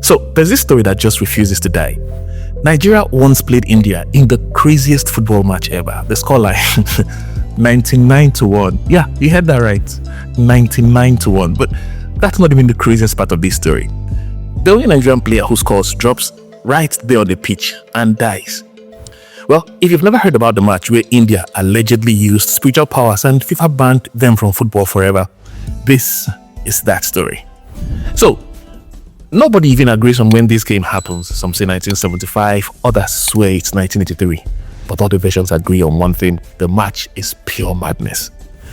So there's this story that just refuses to die. Nigeria once played India in the craziest football match ever. The scoreline 99-1. Yeah, you heard that right. 99-1. But that's not even the craziest part of this story. The only Nigerian player who scores drops right there on the pitch and dies. Well, if you've never heard about the match where India allegedly used spiritual powers and FIFA banned them from football forever, this is that story. So, nobody even agrees on when this game happens. Some say 1975, others swear it's 1983. But all the versions agree on one thing: the match is pure madness.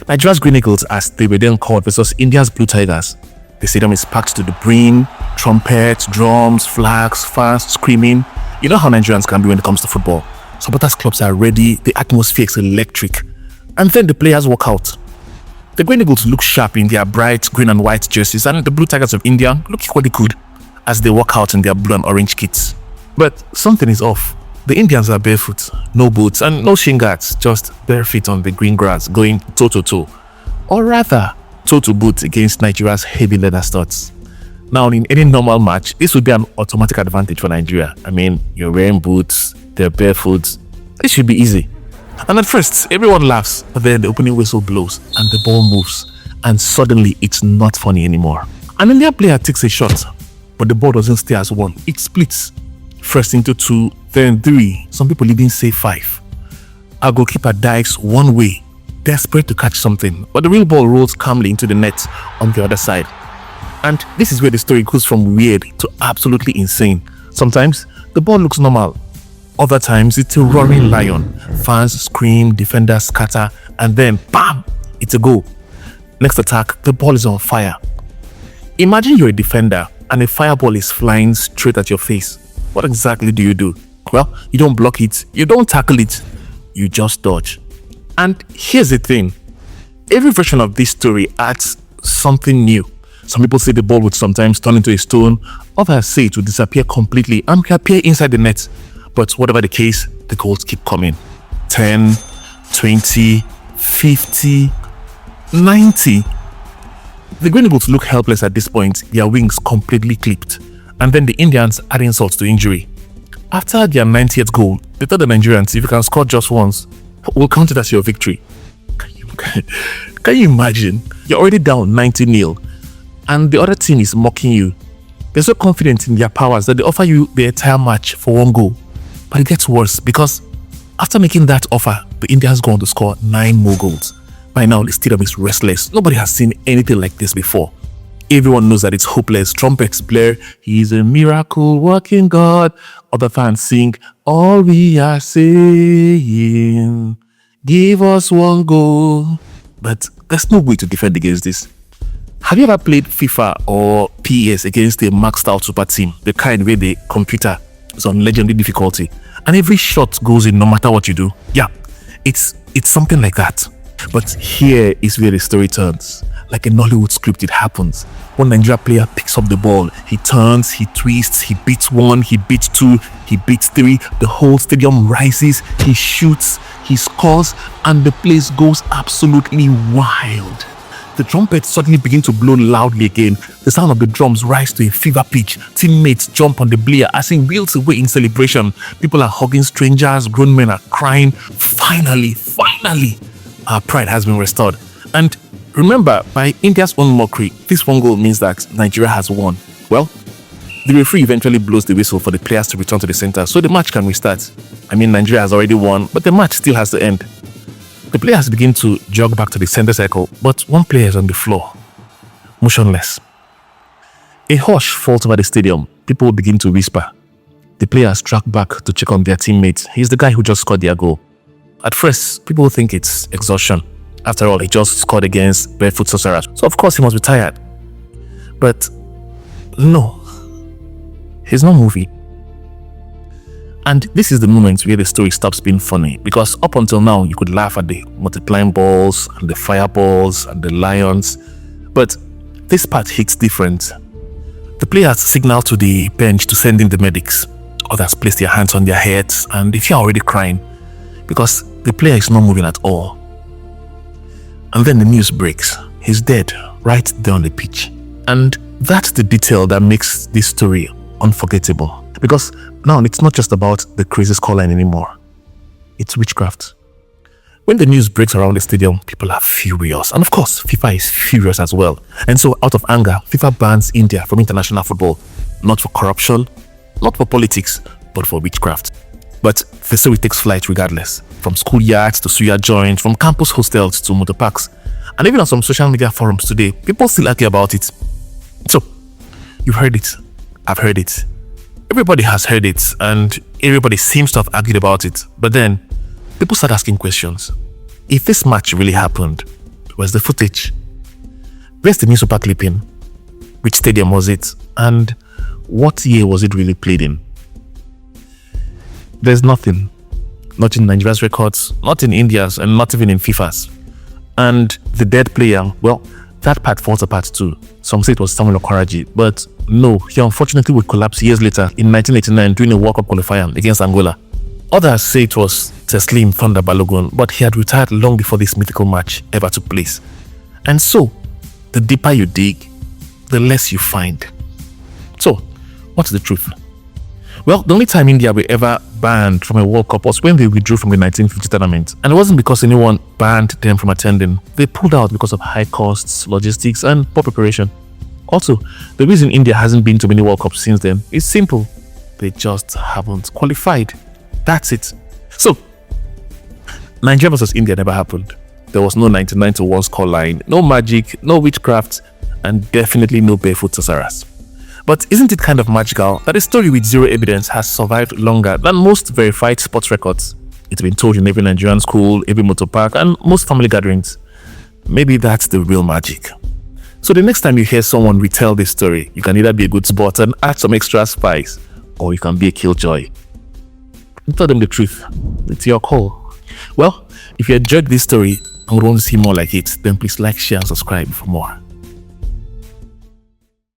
Nigeria's Green Eagles, as they were then called, versus India's Blue Tigers. The stadium is packed to the brim, trumpets, drums, flags, fans screaming. You know how Nigerians can be when it comes to football. Supporters clubs are ready, the atmosphere is electric. And then the players walk out. The Green Eagles look sharp in their bright green and white jerseys, and the Blue Tigers of India look equally good as they walk out in their blue and orange kits. But something is off. The Indians are barefoot, no boots and no shin guards, just bare feet on the green grass, going toe-to-toe. Or rather, toe-to-boot against Nigeria's heavy leather studs. Now, in any normal match, this would be an automatic advantage for Nigeria. I mean, you're wearing boots, they're barefoot. This should be easy. And at first, everyone laughs, but then the opening whistle blows and the ball moves. And suddenly, it's not funny anymore. An Indian player takes a shot, but the ball doesn't stay as one. It splits. First into 2, then 3. Some people even say 5. Our goalkeeper dives one way, desperate to catch something, but the real ball rolls calmly into the net on the other side. And this is where the story goes from weird to absolutely insane. Sometimes, the ball looks normal. Other times, it's a roaring lion. Fans scream, defenders scatter, and then, bam! It's a goal. Next attack, the ball is on fire. Imagine you're a defender and a fireball is flying straight at your face. What exactly do you do? Well, you don't block it, you don't tackle it, you just dodge. And here's the thing. Every version of this story adds something new. Some people say the ball would sometimes turn into a stone. Others say it would disappear completely and appear inside the net. But whatever the case, the goals keep coming. 10, 20, 50, 90. The Green Eagles look helpless at this point, their wings completely clipped. And then the Indians add insult to injury. After their 90th goal, they told the Nigerians, if you can score just once, we'll count it as your victory. Can you imagine? You're already down 90-0 and the other team is mocking you. They're so confident in their powers that they offer you the entire match for one goal. But it gets worse because after making that offer, the Indians go on to score 9 more goals. By now, the stadium is restless. Nobody has seen anything like this before. Everyone knows that it's hopeless. Trumpets blare, "He's a miracle working God." Other fans sing, "All we are saying, give us one goal." But there's no way to defend against this. Have you ever played FIFA or PES against a maxed out super team? The kind where the computer is on legendary difficulty and every shot goes in no matter what you do? Yeah, it's something like that. But here is where the story turns. Like a Nollywood script, it happens. One Nigeria player picks up the ball, he turns, he twists, he beats 1, he beats 2, he beats 3, the whole stadium rises, he shoots, he scores, and the place goes absolutely wild. The trumpets suddenly begin to blow loudly again. The sound of the drums rise to a fever pitch. Teammates jump on the blare as in wheels away in celebration. People are hugging strangers, grown men are crying. Finally, our pride has been restored. And remember, by India's own mockery, this one goal means that Nigeria has won. Well, the referee eventually blows the whistle for the players to return to the center so the match can restart. I mean, Nigeria has already won, but the match still has to end. The players begin to jog back to the center circle, but one player is on the floor, motionless. A hush falls over the stadium. People begin to whisper. The players track back to check on their teammates. He's the guy who just scored their goal. At first, people think it's exhaustion. After all, he just scored against barefoot sorcerers, so of course he must be tired. But no, he's not moving. And this is the moment where the story stops being funny, because up until now, you could laugh at the multiplying balls and the fireballs and the lions. But this part hits different. The players signal to the bench to send in the medics. Others place their hands on their heads, and if you're already crying, because the player is not moving at all. And then the news breaks. He's dead, right there on the pitch. And that's the detail that makes this story unforgettable. Because now it's not just about the crazy scoreline anymore. It's witchcraft. When the news breaks around the stadium, people are furious. And of course, FIFA is furious as well. And so out of anger, FIFA bans India from international football. Not for corruption, not for politics, but for witchcraft. But the story takes flight regardless. From schoolyards to suya joints, from campus hostels to motor parks. And even on some social media forums today, people still argue about it. So, you've heard it. I've heard it. Everybody has heard it, and everybody seems to have argued about it. But then, people start asking questions. If this match really happened, where's the footage? Where's the newspaper clipping? Which stadium was it? And what year was it really played in? There's nothing. Not in Nigeria's records, not in India's, and not even in FIFA's. And the dead player, well, that part falls apart too. Some say it was Samuel Okaraji, but no, he unfortunately would collapse years later in 1989 during a World Cup qualifier against Angola. Others say it was Teslim Thunder Balogun, but he had retired long before this mythical match ever took place. And so, the deeper you dig, the less you find. So, what's the truth? Well, the only time India were ever banned from a World Cup was when they withdrew from the 1950 tournament. And it wasn't because anyone banned them from attending. They pulled out because of high costs, logistics, and poor preparation. Also, the reason India hasn't been to many World Cups since then is simple. They just haven't qualified. That's it. So, Nigeria versus India never happened. There was no 99-1 scoreline, no magic, no witchcraft, and definitely no barefoot Sasaras. But isn't it kind of magical that a story with zero evidence has survived longer than most verified sports records? It's been told in every Nigerian school, every motor park, and most family gatherings. Maybe that's the real magic. So the next time you hear someone retell this story, you can either be a good sport and add some extra spice, or you can be a killjoy. Tell them the truth. It's your call. Well, if you enjoyed this story and would want to see more like it, then please like, share, and subscribe for more.